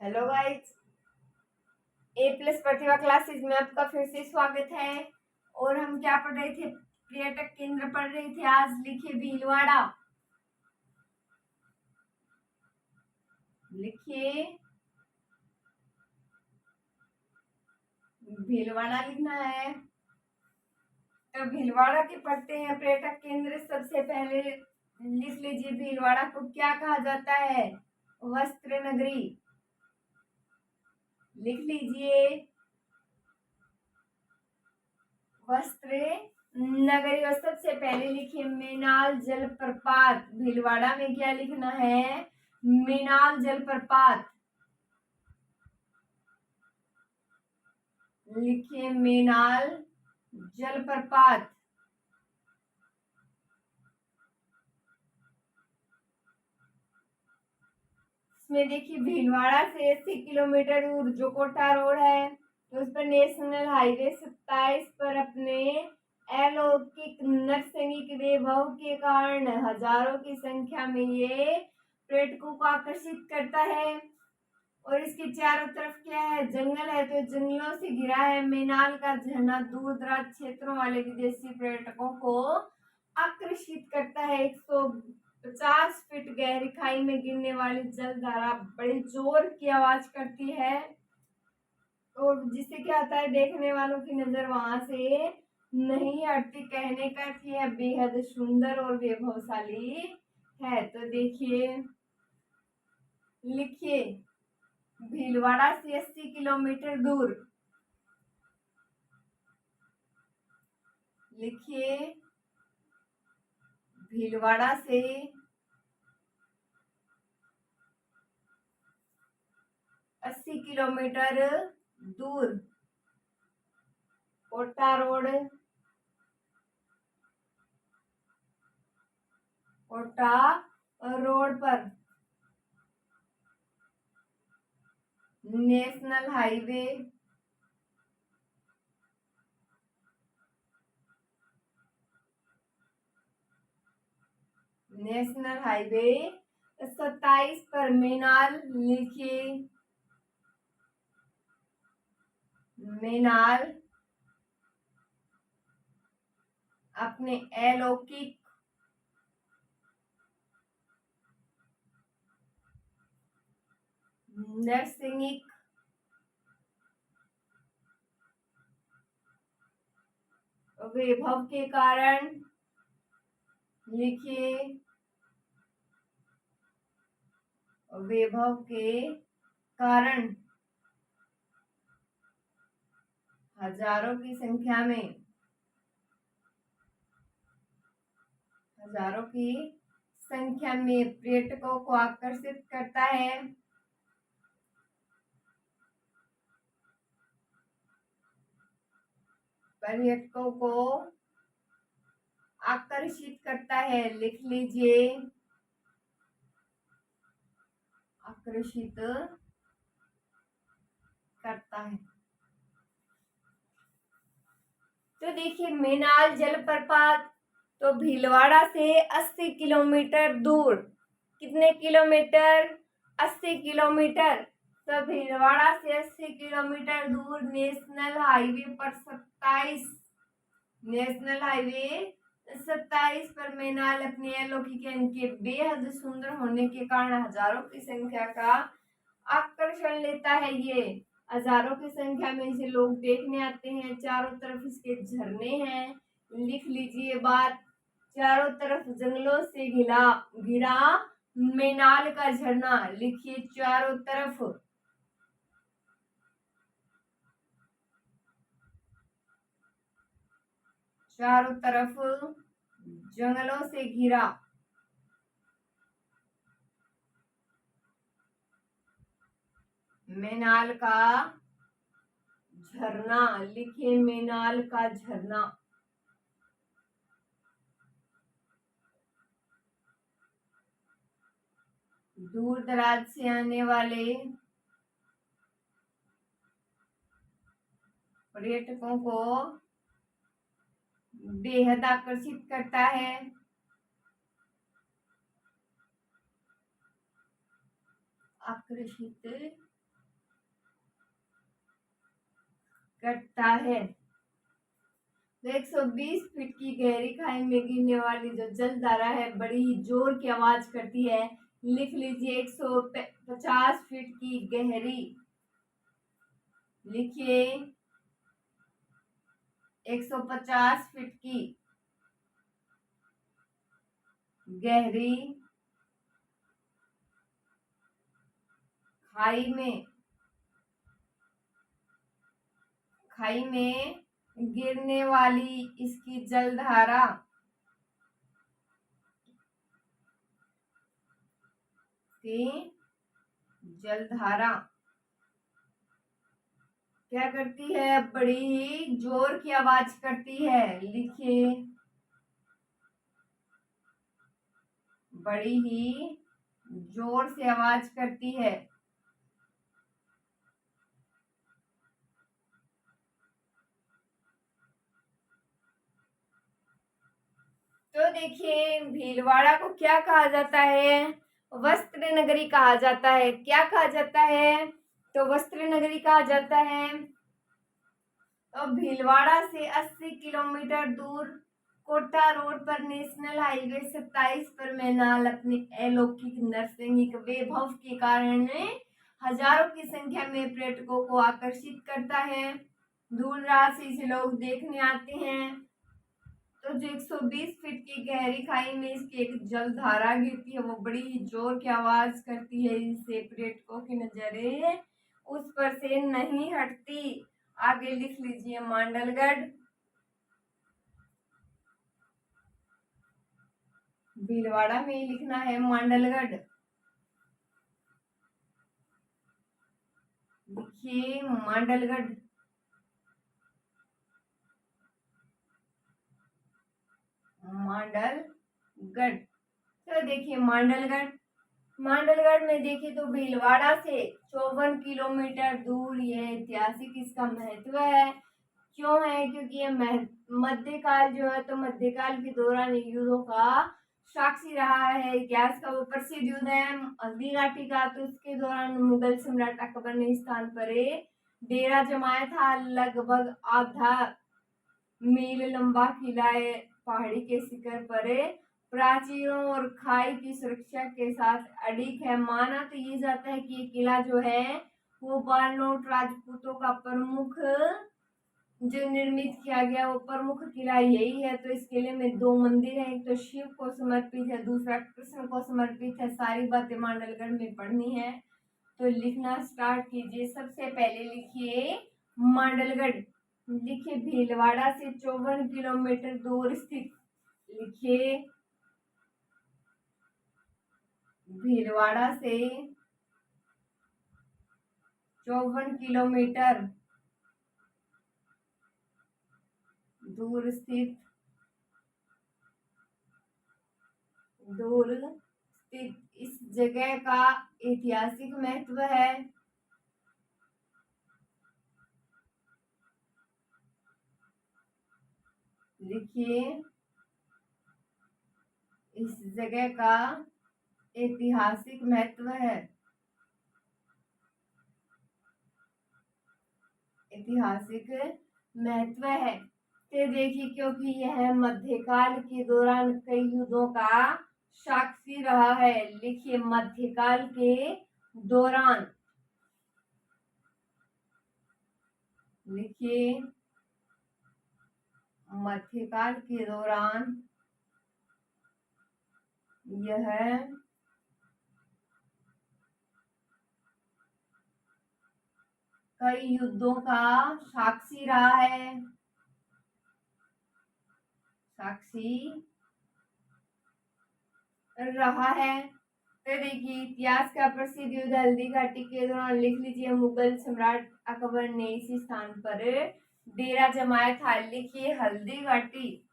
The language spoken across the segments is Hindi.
हेलो गाइस, ए प्लस प्रतिभा क्लासेस में आपका फिर से स्वागत है। और हम क्या पढ़ रहे थे? पर्यटक केंद्र पढ़ रहे थे। आज लिखिए भीलवाड़ा। लिखिए भीलवाड़ा लिखना है। तो भीलवाड़ा के पढ़ते हैं पर्यटक केंद्र। सबसे पहले लिख लीजिए भीलवाड़ा को क्या कहा जाता है? वस्त्र नगरी। लिख लीजिए वस्त्र नगरी। और सबसे पहले लिखिए मेनाल जलप्रपात। भीलवाड़ा में क्या लिखना है? मेनाल जलप्रपात। लिखिए मेनाल जलप्रपात। इसमें देखिए भीलवाड़ा से 80 किलोमीटर दूर जो कोटा रोड है, तो उस पर नेशनल हाईवे 27 पर अपने अलौकिक नरसंगीत वैभव के कारण हजारों की संख्या में ये पर्यटकों को आकर्षित करता है। और इसके चारों तरफ क्या है? जंगल है, तो जंगलों से घिरा है। मेनाल का झरना दूर दराज क्षेत्रों वाले विदेशी पर्यटकों को आकर्षित करता है। 150 फीट गहरी खाई में गिरने वाली जलधारा बड़ी जोर की आवाज करती है, और जिससे क्या होता है, देखने वालों की नजर वहां से नहीं हटती। कहने का यह बेहद सुंदर और वैभवशाली है। तो देखिए, लिखिए भीलवाड़ा से 80 किलोमीटर दूर। लिखिए भीलवाड़ा से 80 किलोमीटर दूर कोटा रोड, कोटा रोड पर नेशनल हाईवे 27 पर मेनाल। लिखिए मेनाल अपने अलौकिक नरसिंगिक वैभव के कारण। लिखिए वैभव के कारण हजारों की संख्या में पर्यटकों को आकर्षित करता है। पर्यटकों को आकर्षित करता है। लिख लीजिए आकर्षित करता है। तो देखिए मेनाल जलप्रपात तो भीलवाड़ा से 80 किलोमीटर दूर। कितने किलोमीटर? 80 किलोमीटर। तो भीलवाड़ा से 80 किलोमीटर दूर नेशनल हाईवे पर 27 पर मेनाल अपने अलौकिक के बेहद सुंदर होने के कारण हजारों की संख्या का आकर्षण लेता है। ये हजारों की संख्या में इसे लोग देखने आते हैं। चारों तरफ इसके झरने हैं। लिख लीजिए बात, चारों तरफ जंगलों से घिरा मेनाल का झरना। लिखिए चारों तरफ जंगलों से घिरा मेनाल का झरना। लिखिए मेनाल का झरना। दूर दराज से आने वाले पर्यटकों को बेहद आकर्षित करता है। आकर्षित कटता है। तो 120 फीट की गहरी खाई में गिरने वाली जो जलधारा है बड़ी ही जोर की आवाज करती है। लिख लीजिए 150 फीट की गहरी, लिखिए 150 फीट की गहरी खाई में गिरने वाली इसकी जलधारा क्या करती है, बड़ी ही जोर की आवाज करती है। लिखिए बड़ी ही जोर से आवाज करती है। तो देखिए भीलवाड़ा को क्या कहा जाता है, वस्त्र नगरी कहा जाता है। क्या कहा जाता है, तो वस्त्र नगरी कहा जाता है। तो भीलवाड़ा से 80 किलोमीटर दूर कोटा रोड पर नेशनल हाईवे 27 पर मैनाल अपने अलौकिक नरसिंहिक वैभव के कारण हजारों की संख्या में पर्यटकों को आकर्षित करता है। दूर दराज से इसे लोग देखने आते हैं। तो जो 120 फीट की गहरी खाई में इसकी एक जलधारा गिरती है, वो बड़ी ही जोर की आवाज करती है, इससे पर्यटकों की नजरें उस पर से नहीं हटती। आगे लिख लीजिए मांडलगढ़। भीलवाड़ा में लिखना है मांडलगढ़। लिखिए मांडलगढ़। मांडलगढ़। तो देखिए मांडलगढ़ में देखिए तो भीलवाड़ा से 54 किलोमीटर दूर ये ऐतिहासिक इसका महत्व है। क्यों है, क्योंकि ये मध्यकाल जो है, तो मध्यकाल के दौरान युद्धों का साक्षी रहा है। इतिहास का वो प्रसिद्ध युद्ध है हल्दी घाटी का। तो उसके दौरान मुगल सम्राट अकबर ने स्थान पर डेरा जमाया था। लगभग आधा मील लंबा किला है पहाड़ी के शिखर पर प्राचीरों और खाई की सुरक्षा के साथ अडिग है। माना तो ये जाता है कि ये किला जो है वो बारनोट राजपूतों का प्रमुख जो निर्मित किया गया वो प्रमुख किला यही है। तो इस किले में 2 मंदिर हैं, एक तो शिव को समर्पित है, दूसरा कृष्ण को समर्पित है। सारी बातें मांडलगढ़ में पढ़नी है, तो लिखना स्टार्ट कीजिए। सबसे पहले लिखिए मांडलगढ़। लिखिए भीलवाड़ा से 54 किलोमीटर दूर स्थित, लिखिए भीलवाड़ा से 54 किलोमीटर दूर स्थित इस जगह का ऐतिहासिक महत्व है। लिखिए इस जगह का ऐतिहासिक महत्व है। ऐतिहासिक महत्व है तो देखिए क्योंकि यह मध्यकाल के दौरान कई युद्धों का साक्षी रहा है। लिखिए मध्यकाल के दौरान, लिखिए मध्यकाल के दौरान यह कई युद्धों का साक्षी रहा है। तो देखिए इतिहास का प्रसिद्ध युद्ध हल्दी घाटी के दौरान, लिख लीजिए मुगल सम्राट अकबर ने इसी स्थान पर डेरा जमाया था। लिखिए हल्दी घाटी।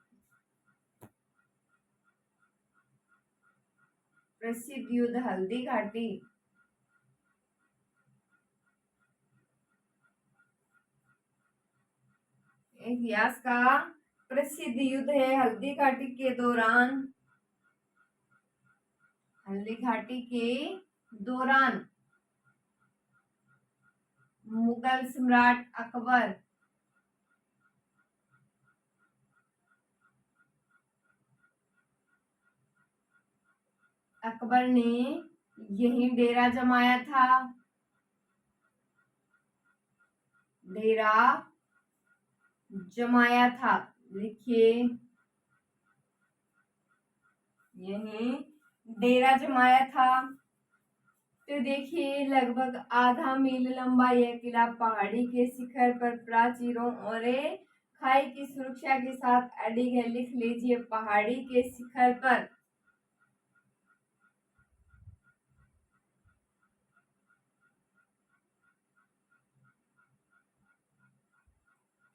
प्रसिद्ध युद्ध हल्दी घाटी। इतिहास का प्रसिद्ध युद्ध है हल्दी घाटी के दौरान। हल्दी घाटी के दौरान मुगल सम्राट अकबर अकबर ने यही डेरा जमाया था। डेरा जमाया था, लिखिए यही डेरा जमाया था। तो देखिए लगभग आधा मील लंबा यह किला पहाड़ी के शिखर पर प्राचीरों और खाई की सुरक्षा के साथ अडिग है। लिख लीजिए पहाड़ी के शिखर पर।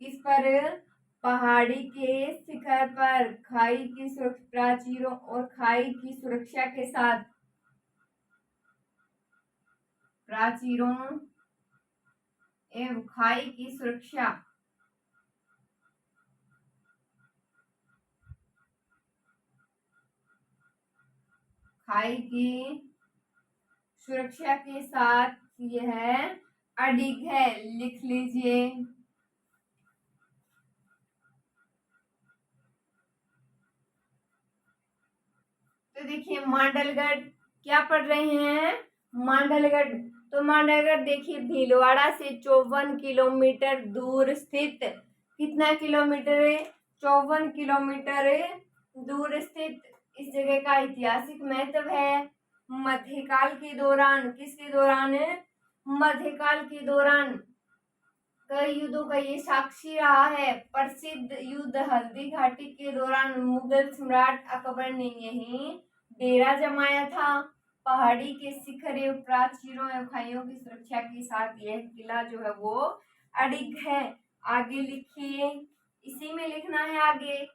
किस पर? पहाड़ी के शिखर पर खाई की प्राचीरों और खाई की सुरक्षा के साथ। प्राचीरों एवं खाई की सुरक्षा। खाई की सुरक्षा के साथ यह अडिग है। लिख लीजिए। तो देखिए मांडलगढ़ क्या पढ़ रहे हैं? मांडलगढ़। तो मांडलगढ़ देखिए भीलवाड़ा से 54 किलोमीटर दूर स्थित, कितना किलोमीटर है? 54 किलोमीटर दूर स्थित इस जगह का ऐतिहासिक महत्व है। मध्यकाल के दौरान, किसके दौरान? मध्यकाल के दौरान कई युद्धों का ये साक्षी रहा है। प्रसिद्ध युद्ध हल्दी घाटी के दौरान मुगल सम्राट अकबर ने यहीं डेरा जमाया था। पहाड़ी के शिखर एवं प्राचीरों एवं खाइयों की सुरक्षा के साथ यह किला जो है वो अडिग है। आगे लिखिए, इसी में लिखना है आगे,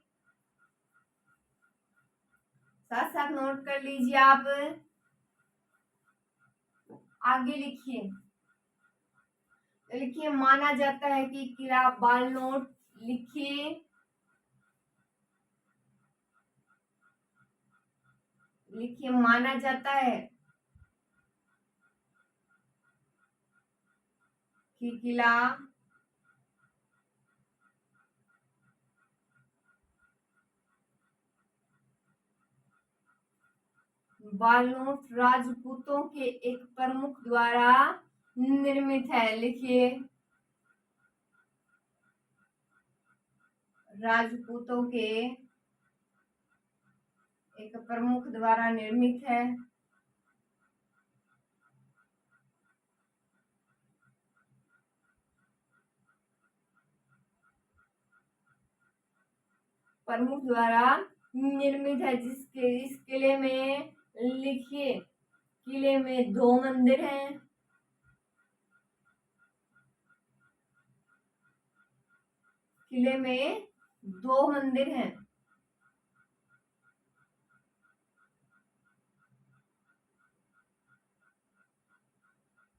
साथ साथ नोट कर लीजिए आप। आगे लिखिए। लिखिए माना जाता है कि किला बालनोट। लिखिए लिखिए माना जाता है कि किला बालनोट राजपूतों के एक प्रमुख द्वारा निर्मित है। लिखिए राजपूतों के एक प्रमुख द्वारा निर्मित है। प्रमुख द्वारा निर्मित है, जिसके इस किले में, लिखिए किले में 2 मंदिर हैं। किले में 2 मंदिर हैं।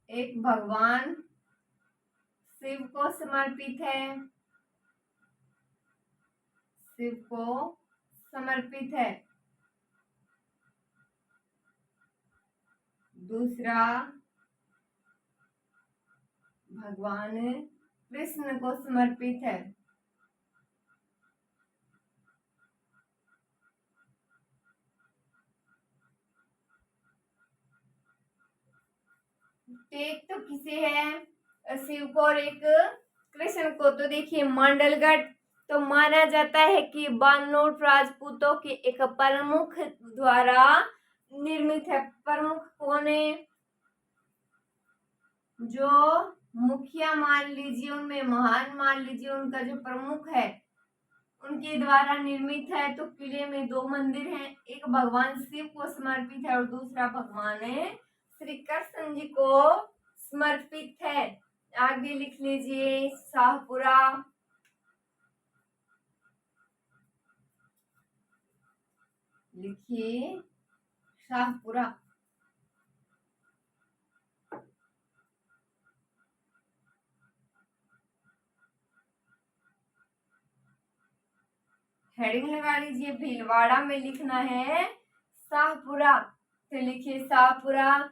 एक भगवान शिव को समर्पित है, शिव को समर्पित है। दूसरा भगवान कृष्ण को समर्पित है। एक तो किसे है? शिव को और एक कृष्ण को। तो देखिए मांडलगढ़ तो माना जाता है कि बानोट राजपूतों के एक प्रमुख द्वारा निर्मित है। प्रमुख कौन है? जो मुखिया मान लीजिए, उनमें महान मान लीजिए, उनका जो प्रमुख है उनके द्वारा निर्मित है। तो किले में 2 मंदिर हैं, एक भगवान शिव को समर्पित है और दूसरा भगवान श्री कृष्ण जी को समर्पित है। आगे लिख लीजिए शाहपुरा। लिखिए शाहपुरा। हेडिंग लगा लीजिए, भीलवाड़ा में लिखना है शाहपुरा। तो लिखिए शाहपुरा।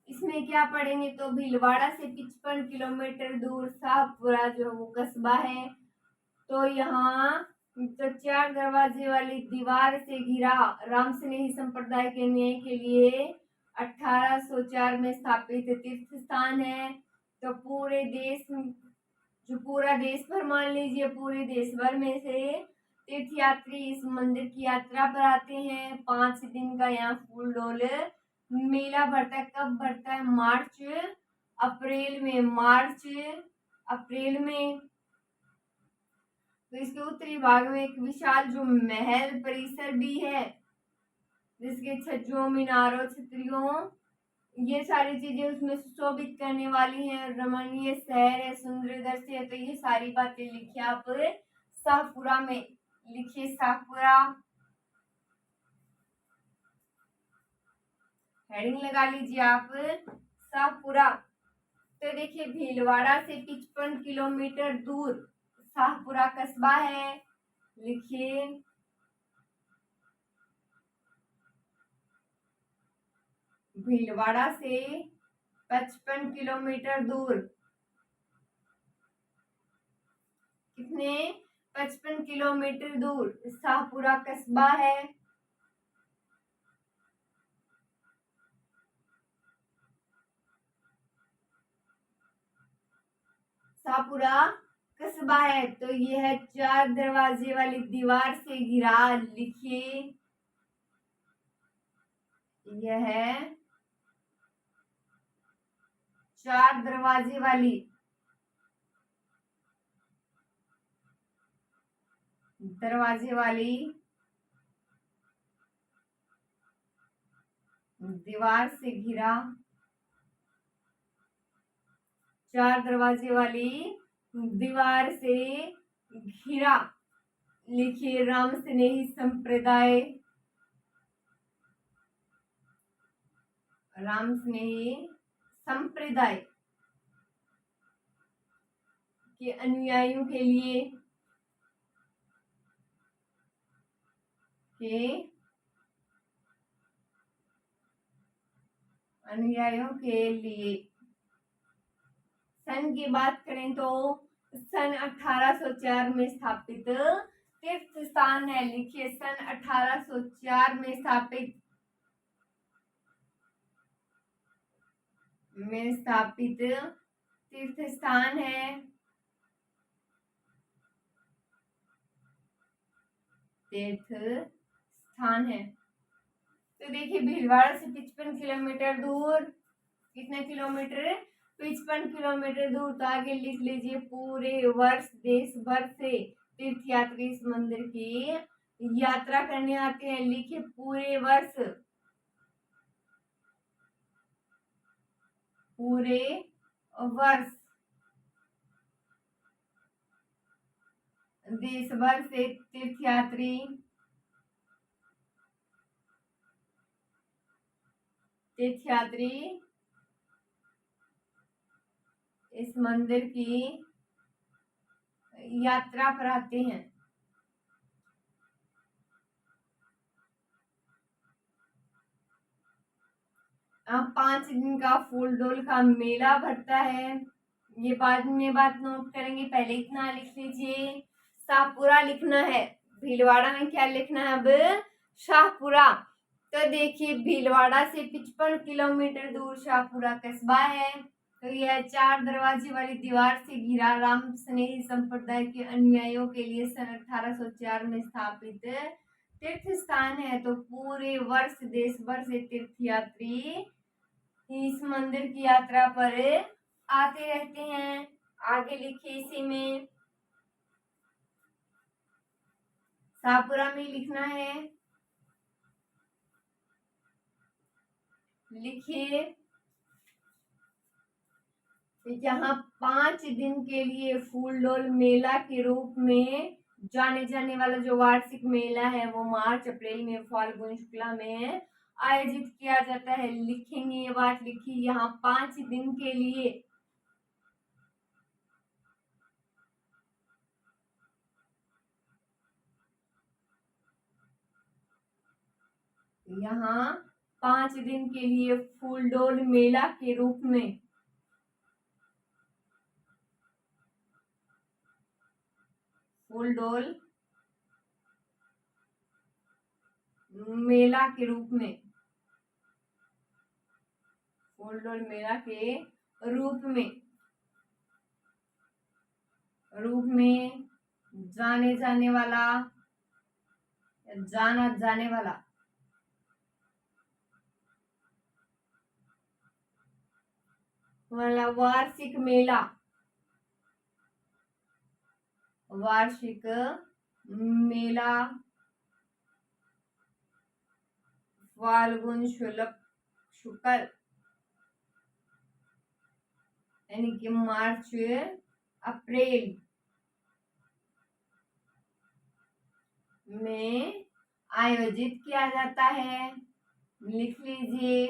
इसमें क्या पढ़ेंगे? तो भीलवाड़ा से 55 किलोमीटर दूर शाहपुरा जो वो कस्बा है। तो यहाँ तो 4 दरवाजे वाली दीवार से घिरा रामस्नेही संप्रदाय के न्याय के लिए 1804 में स्थापित तीर्थ स्थान है। तो पूरे देश, जो पूरा देश भर, मान लीजिए पूरे देश भर में से तीर्थयात्री इस मंदिर की यात्रा पर आते हैं। 5 दिन का यहाँ फूल डोल मेला भरता है। कब भरता है? अप्रैल में। तो इसके उत्तरी भाग में एक विशाल जो महल परिसर भी है, जिसके छज्जों, मीनारों, छतरियों, ये सारी चीजें उसमें सुशोभित करने वाली हैं। रमणीय शहर है, सुंदर दृश्य है। तो ये सारी बातें लिखिए आप शाहपुरा में। लिखिए शाहपुरा, हेडिंग लगा लीजिए आप शाहपुरा। तो देखिए भीलवाड़ा से 55 किलोमीटर दूर शाहपुरा कस्बा है। लिखिए भीलवाड़ा से 55 किलोमीटर दूर, कितने? 55 किलोमीटर दूर शाहपुरा कस्बा है। शाहपुरा कस्बा है। तो यह है 4 दरवाजे वाली दीवार से घिरा। लिखिए यह है 4 दरवाजे वाली दीवार से घिरा, 4 दरवाजे वाली दीवार से घिरा। लिखिए रामस्नेही संप्रदाय के अनुयायियों के लिए सन की बात करें तो सन 1804 में स्थापित तीर्थ स्थान है। लिखिए सन 1804 में स्थापित तीर्थ स्थान है। तो देखिए भीलवाड़ा से 55 किलोमीटर दूर, कितने किलोमीटर? 55 किलोमीटर दूर। तो आगे लिख लीजिए पूरे वर्ष देश भर से तीर्थयात्री इस मंदिर की यात्रा करने आते हैं। लिखिए पूरे वर्ष देश भर से तीर्थयात्री इस मंदिर की यात्रा पर आते हैं। 5 दिन का फूल डोल का मेला भरता है। ये बाद में बात नोट करेंगे, पहले इतना लिख लीजिए। शाहपुरा लिखना है, भीलवाड़ा में क्या लिखना है? अब शाहपुरा। तो देखिए भीलवाड़ा से 55 किलोमीटर दूर शाहपुरा कस्बा है। तो यह 4 दरवाजे वाली दीवार से घिरा रामस्नेही संप्रदाय के अनुयायियों के लिए सन 1804 में स्थापित तीर्थ स्थान है। तो पूरे वर्ष देश भर से तीर्थयात्री इस मंदिर की यात्रा पर आते रहते हैं। आगे लिखिए इसी में शाहपुरा में लिखना है। लिखिए जहाँ 5 दिन के लिए फूल डोल मेला के रूप में जाने जाने वाला जो वार्षिक मेला है वो मार्च अप्रैल में फाल्गुन शुक्ला में आयोजित किया जाता है। लिखेंगे ये बात, लिखिए यहाँ 5 दिन के लिए फूल डोल मेला के रूप में फूल डोल मेला के रूप में, फूलडोल मेला के रूप में जाने जाने वाला, जाना जाने वाला वार्षिक मेला, वार्षिक मेला फाल्गुन शुक्ल यानी कि मार्च अप्रैल में आयोजित किया जाता है। लिख लीजिए।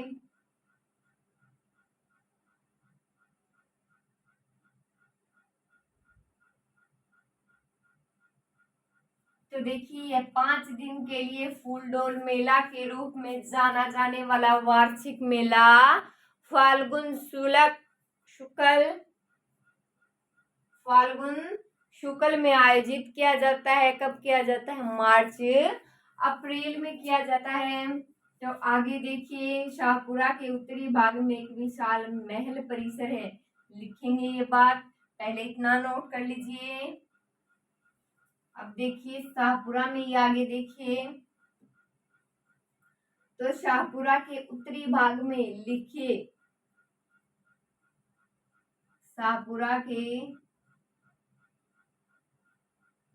तो देखिए 5 दिन के लिए फूलडोल मेला के रूप में जाना जाने वाला वार्षिक मेला फाल्गुन शुक्ल में आयोजित किया जाता है। कब किया जाता है? मार्च अप्रैल में किया जाता है। तो आगे देखिए, शाहपुरा के उत्तरी भाग में एक विशाल महल परिसर है। लिखेंगे ये बात, पहले इतना नोट कर लीजिए। अब देखिए शाहपुरा में ये आगे देखिए, तो शाहपुरा के उत्तरी भाग में लिखिए, शाहपुरा के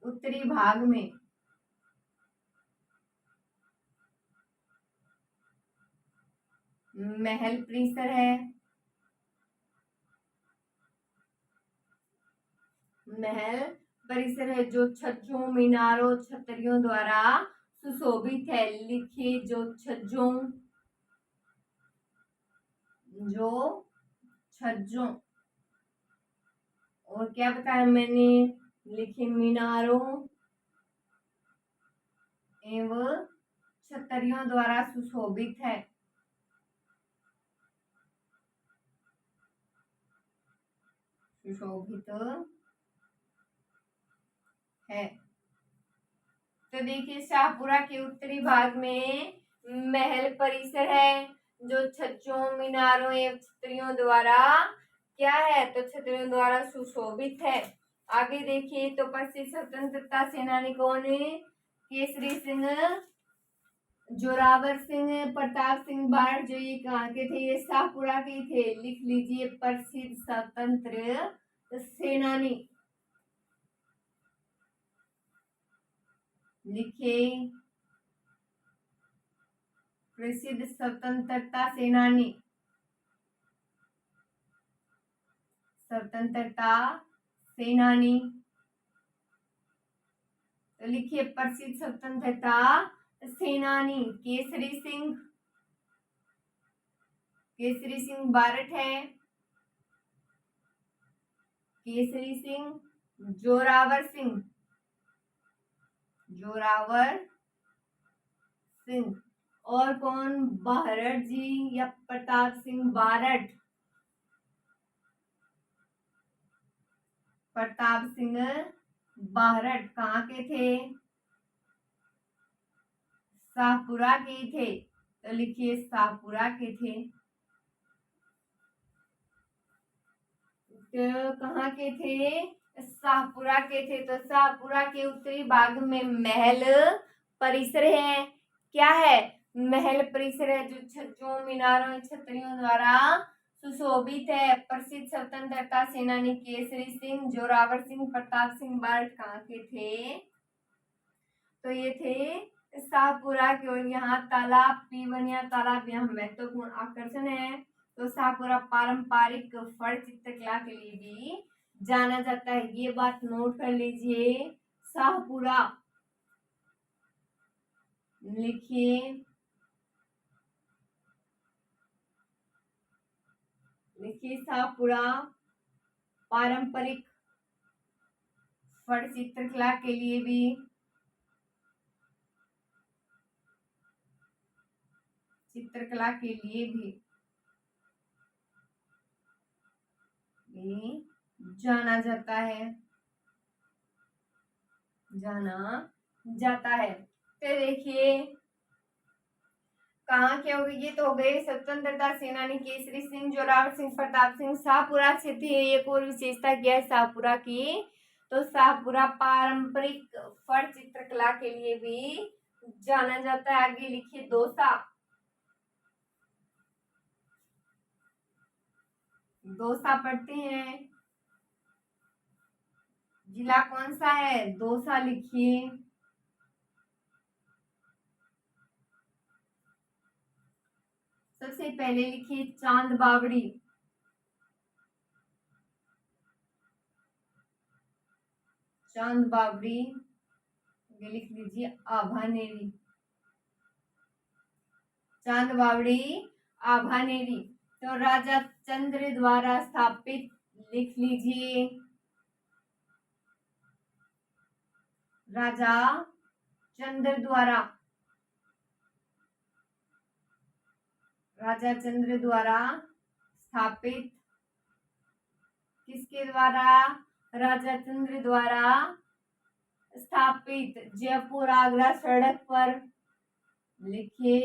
उत्तरी भाग में महल परिसर है। महल परिसर है जो छज्जों, मीनारों, छतरियों द्वारा सुशोभित है। लिखिए, जो छज्जों और क्या बताया मैंने? लिखिए, मीनारों एवं छतरियों द्वारा सुशोभित है। सुशोभित है। तो देखिए, शाहपुरा के उत्तरी भाग में महल परिसर है जो छज्जों, मीनारों एवं छतरियों द्वारा क्या है? तो छतरियों द्वारा सुशोभित है। आगे देखिए, तो प्रसिद्ध स्वतंत्रता सेनानी कौन है? केसरी सिंह, जोरावर सिंह, प्रताप सिंह बारठ। जो ये कहाँ के थे? ये शाहपुरा के थे। लिख लीजिए, प्रसिद्ध स्वतंत्र सेनानी। लिखिए, प्रसिद्ध स्वतंत्रता सेनानी, स्वतंत्रता सेनानी। तो लिखिए, प्रसिद्ध स्वतंत्रता सेनानी केसरी सिंह बारठ है। केसरी सिंह, जोरावर सिंह और कौन? बारठ जी या प्रताप सिंह बारठ। प्रताप सिंह बारठ कहाँ के थे? शाहपुरा के थे। तो लिखिए, शाहपुरा के थे। तो कहाँ के थे? शाहपुरा के थे। तो शाहपुरा के उत्तरी भाग में महल परिसर है। क्या है? महल परिसर है जो छज्जों, मीनारों, छतरियों द्वारा सुशोभित है। प्रसिद्ध स्वतंत्रता सेनानी केसरी सिंह, जोरावर सिंह, प्रताप सिंह बारठ कहाँ के थे? तो ये थे शाहपुरा के। और यहाँ तालाब, पीवनिया तालाब यहाँ महत्वपूर्ण आकर्षण है। तो शाहपुरा पारंपरिक फड़ चित्रकला के लिए भी जाना जाता है। ये बात नोट कर लीजिए। शाहपुरा लिखिए, शाहपुरा पारंपरिक फड़ चित्रकला के लिए भी जाना जाता है। तो देखिए, कहाँ के हो गए? ये तो हो गए स्वतंत्रता सेनानी केसरी सिंह, जोरावर सिंह, प्रताप सिंह। शाहपुरा से थी एक और विशेषता क्या है शाहपुरा की? तो शाहपुरा पारंपरिक फड़ चित्रकला के लिए भी जाना जाता है। आगे लिखिए दौसा। दौसा पढ़ते हैं, जिला कौन सा है? दौसा लिखिए। सबसे पहले लिखिए चांद बावड़ी। चांद बावड़ी लिख लीजिए आभानेरी। चांद बावड़ी आभानेरी। तो राजा चंद्र द्वारा स्थापित लिख लीजिए। राजा चंद्र द्वारा। राजा चंद्र द्वारा स्थापित। किसके द्वारा? राजा चंद्र द्वारा स्थापित जयपुर आगरा सड़क पर लिखिए।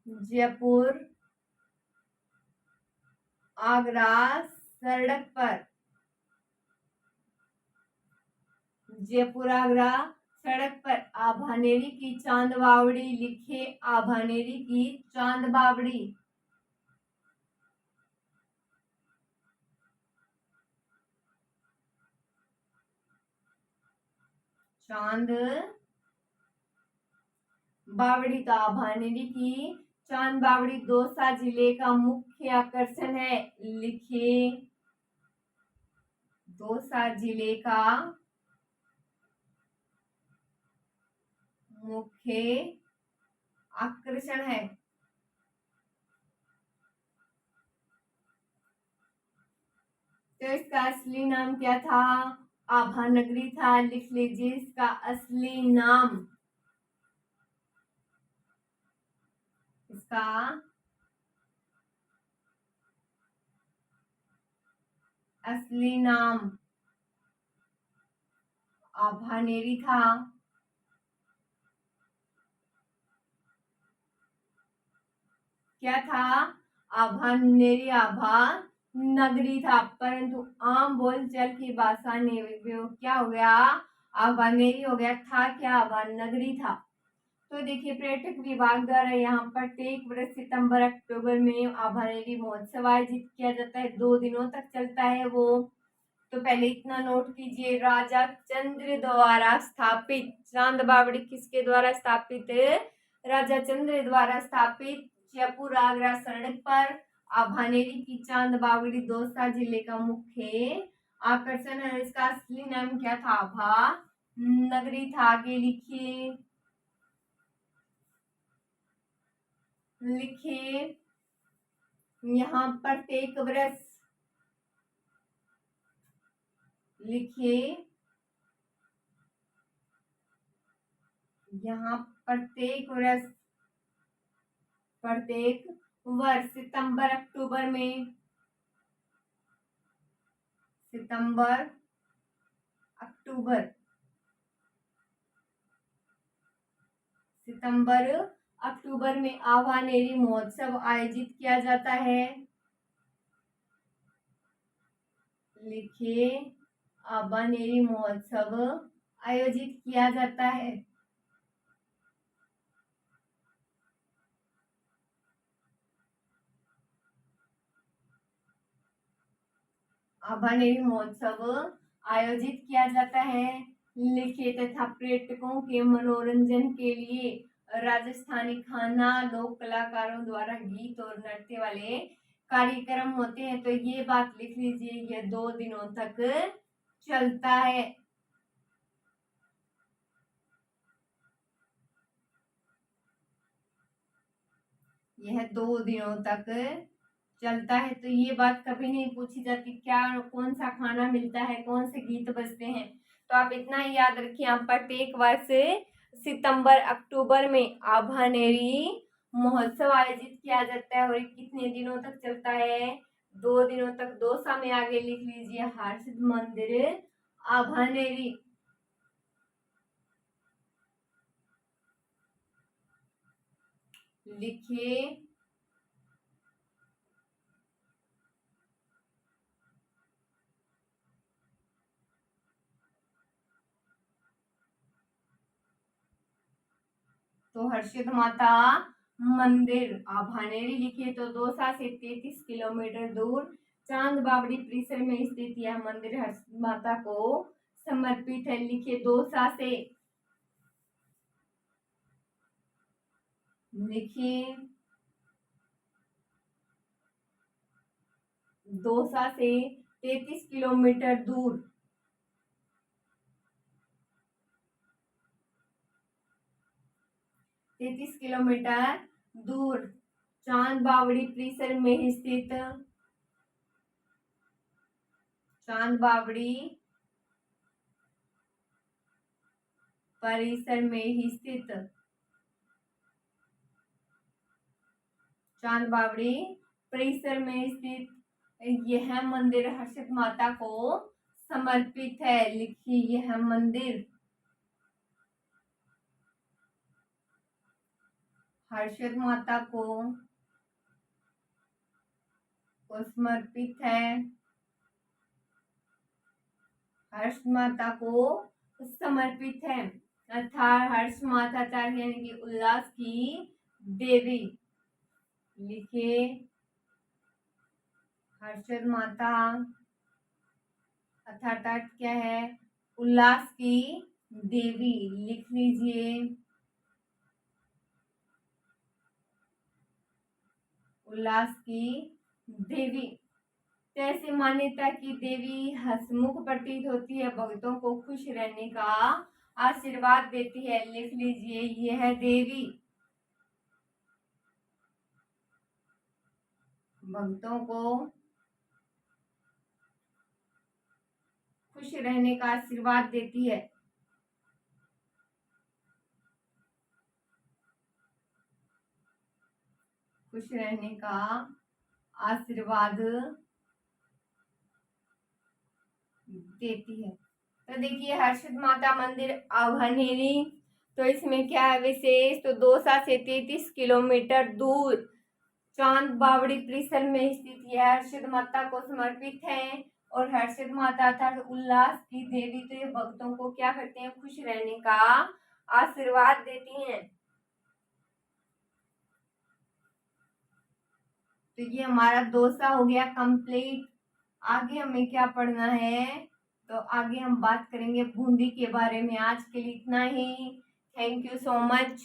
जयपुर आगरा सड़क पर। जयपुर आगरा सड़क पर आभानेरी की चांद बावड़ी लिखे। आभानेरी की चांद बावड़ी। चांद बावड़ी का आभानेरी की चांद बावड़ी दौसा जिले का मुख्य आकर्षण है। लिखिए दौसा जिले का मुख्य आकर्षण है। तो इसका असली नाम क्या था? आभानगरी था। लिख लीजिए इसका असली नाम। इसका असली नाम आभानेरी था। क्या था? आभानेरी आभा नगरी था, परंतु आम बोलचाल की भाषा ने क्या हो गया? आभानेरी हो गया। था क्या? आभानगरी था। तो देखिए पर्यटक विभाग द्वारा यहाँ पर प्रत्येक वर्ष सितंबर अक्टूबर में आभानेरी महोत्सव आयोजित किया जाता है। 2 दिनों तक चलता है वो। तो पहले इतना नोट कीजिए, राजा चंद्र द्वारा स्थापित। चांद बावड़ी किसके द्वारा स्थापित? राजा चंद्र द्वारा स्थापित जयपुर आगरा सड़क पर। आभानेरी की चांद बावड़ी दौसा जिले का मुख्य आकर्षण है। इसका असली नाम क्या था? आभा नगरी था। आगे लिखिए। लिखिए यहाँ प्रत्येक वर्ष। लिखिए यहाँ प्रत्येक वर्ष। प्रत्येक वर्ष सितंबर अक्टूबर में। सितंबर अक्टूबर। सितंबर अक्टूबर में आभानेरी महोत्सव आयोजित किया जाता है। लिखिए आभानेरी महोत्सव आयोजित किया जाता है। आभानेरी महोत्सव आयोजित किया जाता है। लिखिए तथा पर्यटकों के मनोरंजन के लिए राजस्थानी खाना लोक कलाकारों द्वारा गीत और नृत्य वाले कार्यक्रम होते हैं। तो ये बात लिख लीजिए, यह 2 दिनों तक चलता है। यह 2 दिनों तक चलता है। तो ये बात कभी नहीं पूछी जाती क्या कौन सा खाना मिलता है, कौन से गीत बजते हैं। तो आप इतना ही याद रखिए, यहाँ प्रत्येक वर्ष सितंबर अक्टूबर में आभानेरी महोत्सव आयोजित किया जाता है। और कितने दिनों तक चलता है? 2 दिनों तक। दौसा में आगे लिख लीजिए हरसिद्ध मंदिर आभानेरी। लिखिए तो हर्षित माता मंदिर भानेरी लिखिए तो दौसा से 33 किलोमीटर दूर चांद बावड़ी परिसर में स्थित यह मंदिर हर्षित माता को समर्पित है। लिखिए दौसा से, लिखिए दौसा से 33 किलोमीटर दूर 33 किलोमीटर दूर चांद बावड़ी परिसर में स्थित चांद बावड़ी परिसर में ही स्थित चांद बावड़ी परिसर में स्थित यह मंदिर हर्षित माता को समर्पित है। लिखिए यह मंदिर हर्षित माता को समर्पित है। हर्ष माता को समर्पित है अर्थात हर्ष माता यानी कि उल्लास की देवी। लिखिए हर्षद माता अर्थात क्या है, उल्लास की देवी। लिख लीजिए उल्लास की देवी। ऐसी मान्यता की देवी हंसमुख प्रतीत होती है, भक्तों को खुश रहने का आशीर्वाद देती है। लिख लीजिए यह देवी भक्तों को खुश रहने का आशीर्वाद देती है। खुश रहने का आशीर्वाद देती है। तो देखिए हर्षित माता मंदिर अभनेरी, तो इसमें क्या है विशेष, तो दौसा से 33 किलोमीटर दूर चांद बावड़ी परिसर में स्थित यह हर्षित माता को समर्पित है। और हर्षित माता अर्थात उल्लास की देवी, तो ये भक्तों को क्या करते हैं, खुश रहने का आशीर्वाद देती हैं। तो ये हमारा दौसा हो गया कंप्लीट। आगे हमें क्या पढ़ना है, तो आगे हम बात करेंगे बूंदी के बारे में। आज के लिए इतना ही। Thank you so much.